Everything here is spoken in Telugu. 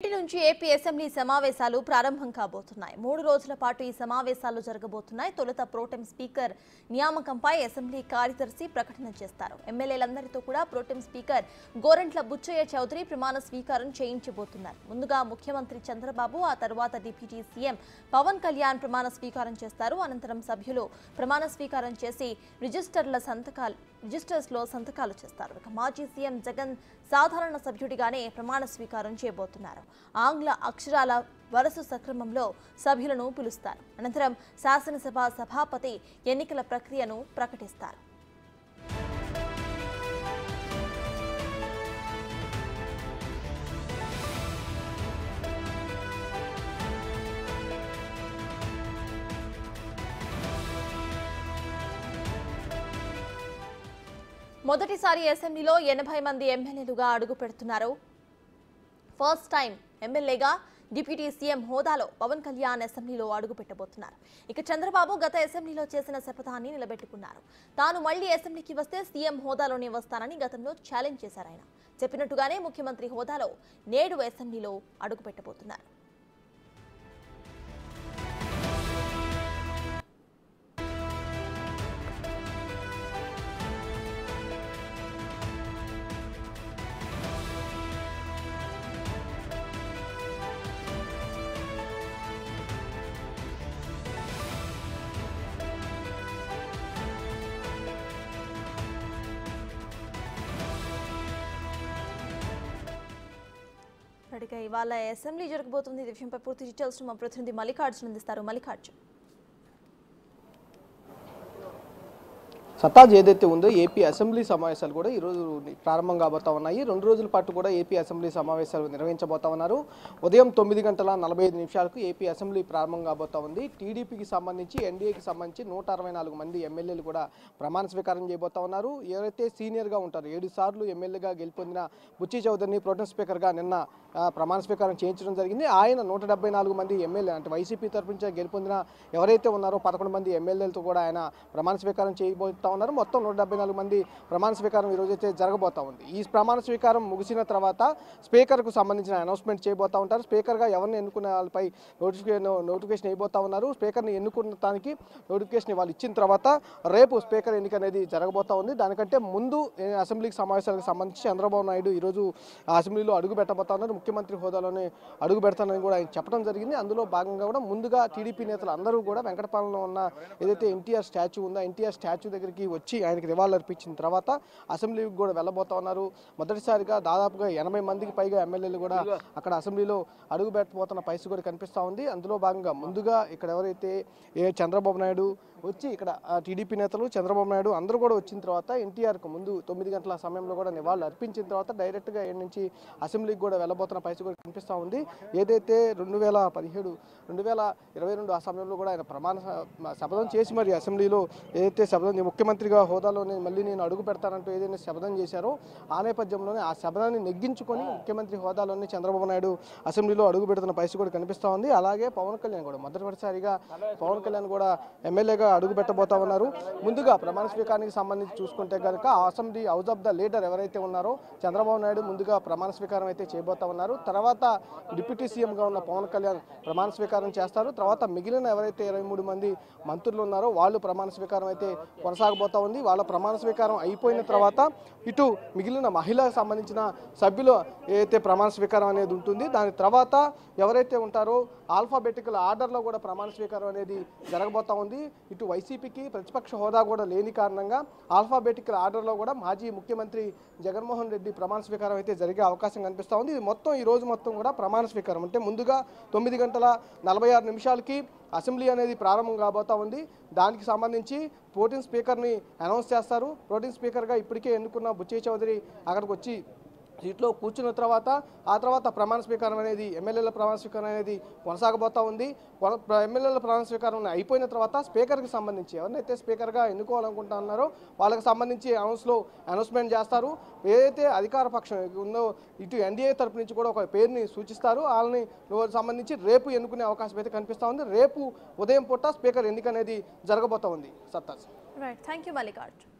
నేటి నుంచి ఏపీ అసెంబ్లీ సమావేశాలు ప్రారంభం కాబోతున్నాయి. 3 రోజుల పాటు ఈ సమావేశాలు జరగబోతున్నాయి. తొలుత ప్రోటెం స్పీకర్ నియామకంపై అసెంబ్లీ కార్యదర్శి ప్రకటన చేస్తారు. ఎమ్మెల్యేలందరితో కూడా ప్రోటెం స్పీకర్ గోరంట్ల బుచ్చయ్య చౌదరి ప్రమాణ స్వీకారం చేయించబోతున్నారు. ముందుగా ముఖ్యమంత్రి చంద్రబాబు, ఆ తర్వాత డిప్యూటీ సీఎం పవన్ కళ్యాణ్ ప్రమాణ స్వీకారం చేస్తారు. అనంతరం సభ్యులు ప్రమాణ స్వీకారం చేసి రిజిస్టర్స్లో సంతకాలు చేస్తారు. మాజీ సీఎం జగన్ సాధారణ సభ్యుడిగానే ప్రమాణ స్వీకారం చేయబోతున్నారు. ఆంగ్ల అక్షరాల వరుస సక్రమంలో సభ్యులను పిలుస్తారు. అనంతరం శాసనసభ సభాపతి ఎన్నికల ప్రక్రియను ప్రకటిస్తారు. మొదటిసారి అసెంబ్లీలో 80 మంది ఎమ్మెల్యేలుగా అడుగు పెడుతున్నారు. ఫస్ట్ టైం ఎమ్మెల్యేగా డిప్యూటీ సీఎం హోదాలో పవన్ కళ్యాణ్ అసెంబ్లీలో అడుగు పెట్టబోతున్నారు. ఇక చంద్రబాబు గత అసెంబ్లీలో చేసిన శపథాన్ని నిలబెట్టుకున్నారు. తాను మళ్లీ అసెంబ్లీకి వస్తే సీఎం హోదాలోనే వస్తానని గతంలో ఛాలెంజ్ చేశారు. ఆయన చెప్పినట్టుగానే ముఖ్యమంత్రి హోదాలో నేడు అసెంబ్లీలో అడుగు పెట్టబోతున్నారు. ఇవాళ అసెంబ్లీ జరగబోతుంది. ఈ విషయంపై పూర్తి డీటెయిల్స్ మా ప్రతినిధి మల్లికార్జున్ అందిస్తారు. మల్లికార్జున్, సతాజ్ ఏదైతే ఉందో ఏపీ అసెంబ్లీ సమావేశాలు కూడా ఈరోజు ప్రారంభం కాబోతా ఉన్నాయి. 2 రోజుల పాటు కూడా ఏపీ అసెంబ్లీ సమావేశాలు నిర్వహించబోతా ఉన్నారు. ఉదయం 9:45 ఏపీ అసెంబ్లీ ప్రారంభం కాబోతా ఉంది. టీడీపీకి సంబంధించి ఎన్డీఏకి సంబంధించి 164 మంది ఎమ్మెల్యేలు కూడా ప్రమాణ స్వీకారం చేయబోతా ఉన్నారు. ఎవరైతే సీనియర్గా ఉంటారో 7 సార్లు ఎమ్మెల్యేగా గెలుపొందిన బుచ్చి చౌదరిని ప్రోటెం స్పీకర్గా నిన్న ప్రమాణ స్వీకారం చేయించడం జరిగింది. ఆయన 174 మంది ఎమ్మెల్యే అంటే వైసీపీ తరఫు నుంచి గెలుపొందిన ఎవరైతే ఉన్నారో 11 మంది ఎమ్మెల్యేలతో కూడా ఆయన ప్రమాణ స్వీకారం చేయబోతా ఉన్నారు. మొత్తం 174 మంది ప్రమాణ స్వీకారం ఈరోజు అయితే జరగబోతా ఉంది. ఈ ప్రమాణ స్వీకారం ముగిసిన తర్వాత స్పీకర్కు సంబంధించిన అనౌన్స్మెంట్ చేయబోతా ఉంటారు. స్పీకర్గా ఎవరిని ఎన్నుకునే వాళ్ళపై నోటిఫికేషన్ అయిపోతా ఉన్నారు. స్పీకర్ని ఎన్నుకున్నదానికి నోటిఫికేషన్ వాళ్ళు ఇచ్చిన తర్వాత రేపు స్పీకర్ ఎన్నిక అనేది జరగబోతా ఉంది. దానికంటే ముందు అసెంబ్లీకి సమావేశాలకు సంబంధించి చంద్రబాబు నాయుడు ఈరోజు అసెంబ్లీలో అడుగు పెట్టబోతా ఉన్నారు. ముఖ్యమంత్రి హోదాలోనే అడుగు పెడతానని కూడా ఆయన చెప్పడం జరిగింది. అందులో భాగంగా కూడా ముందుగా టీడీపీ నేతలు అందరూ కూడా వెంకటపాలెంలో ఉన్న ఏదైతే ఎన్టీఆర్ స్టాచ్యూ ఉందో ఎన్టీఆర్ స్టాచ్యూ దగ్గరికి వచ్చి ఆయనకి రివాల్వర్ అర్పించిన తర్వాత అసెంబ్లీకి కూడా వెళ్ళబోతా ఉన్నారు. మొదటిసారిగా దాదాపుగా 80 మందికి పైగా ఎమ్మెల్యేలు కూడా అక్కడ అసెంబ్లీలో అడుగు పెట్టబోతున్న పరిస్థితి కూడా కనిపిస్తూ ఉంది. అందులో భాగంగా ముందుగా ఇక్కడ ఎవరైతే చంద్రబాబు నాయుడు వచ్చి ఇక్కడ టీడీపీ నేతలు చంద్రబాబు నాయుడు అందరూ కూడా వచ్చిన తర్వాత ఎన్టీఆర్కు ముందు 9 గంటల సమయంలో కూడా నివాళులు అర్పించిన తర్వాత డైరెక్ట్గా ఏడు నుంచి అసెంబ్లీకి కూడా వెళ్ళబోతున్న పరిస్థితి కూడా కనిపిస్తూ ఉంది. ఏదైతే 2022 ఆ సమయంలో కూడా ఆయన ప్రమాణ శపథం చేసి మరి అసెంబ్లీలో ఏదైతే శపథం ముఖ్యమంత్రిగా హోదాలోనే మళ్ళీ నేను అడుగు పెడతానంటూ ఏదైనా శపథం చేశారో ఆ నేపథ్యంలోనే ఆ శపథాన్ని నెగ్గించుకొని ముఖ్యమంత్రి హోదాలోనే చంద్రబాబు నాయుడు అసెంబ్లీలో అడుగు పెడుతున్న పరిస్థితి కూడా కనిపిస్తూ ఉంది. అలాగే పవన్ కళ్యాణ్ కూడా మొదటిసారిగా పవన్ కళ్యాణ్ కూడా ఎమ్మెల్యేగా అడుగు పెట్టబోతా ఉన్నారు. ముందుగా ప్రమాణ స్వీకారానికి సంబంధించి చూసుకుంటే కనుక assembly house of the leader ఎవరైతే ఉన్నారో చంద్రబాబు నాయుడు ముందుగా ప్రమాణ స్వీకారం అయితే చేయబోతా ఉన్నారు. తర్వాత డిప్యూటీ సీఎంగా ఉన్న పవన్ కళ్యాణ్ ప్రమాణ స్వీకారం చేస్తారు. తర్వాత మిగిలిన ఎవరైతే 23 మంది మంత్రులు ఉన్నారో వాళ్ళు ప్రమాణ స్వీకారం అయితే కొనసాగబోతా ఉంది. వాళ్ళ ప్రమాణ స్వీకారం అయిపోయిన తర్వాత ఇటు మిగిలిన మహిళలకు సంబంధించిన సభ్యులు ఏదైతే ప్రమాణ స్వీకారం అనేది ఉంటుంది. దాని తర్వాత ఎవరైతే ఉంటారో ఆల్ఫాబెటికల్ ఆర్డర్లో కూడా ప్రమాణ స్వీకారం అనేది జరగబోతా ఉంది. ఇటు వైసీపీకి ప్రతిపక్ష హోదా కూడా లేని కారణంగా ఆల్ఫాబెటికల్ ఆర్డర్లో కూడా మాజీ ముఖ్యమంత్రి జగన్మోహన్ రెడ్డి ప్రమాణ స్వీకారం అయితే జరిగే అవకాశం కనిపిస్తూ ఉంది. ఇది మొత్తం ఈ రోజు మొత్తం కూడా ప్రమాణ స్వీకారం అంటే ముందుగా 9:46 అసెంబ్లీ అనేది ప్రారంభం కాబోతా ఉంది. దానికి సంబంధించి ప్రోటెం స్పీకర్ని అనౌన్స్ చేస్తారు. ప్రోటెం స్పీకర్గా ఇప్పటికే ఎన్నుకున్న బుచ్చయ్య చౌదరి అక్కడికి వచ్చి సీట్లో కూర్చున్న తర్వాత ఆ తర్వాత ప్రమాణ స్వీకారం అనేది ఎమ్మెల్యేల ప్రమాణ స్వీకారం అనేది కొనసాగబోతా ఉంది. ఎమ్మెల్యేల ప్రమాణ స్వీకారం అయిపోయిన తర్వాత స్పీకర్కి సంబంధించి ఎవరినైతే స్పీకర్గా ఎన్నుకోవాలనుకుంటున్నారో వాళ్ళకి సంబంధించి అనౌన్స్మెంట్ చేస్తారు. ఏదైతే అధికార పక్షం ఉందో ఇటు ఎన్డీఏ తరపు నుంచి కూడా ఒక పేరుని సూచిస్తారు. వాళ్ళని సంబంధించి రేపు ఎన్నుకునే అవకాశం అయితే కనిపిస్తూ ఉంది. రేపు ఉదయం పూట స్పీకర్ ఎన్నిక అనేది జరగబోతా ఉంది. సత్తాజ్. Right, thank you Mallikarjun.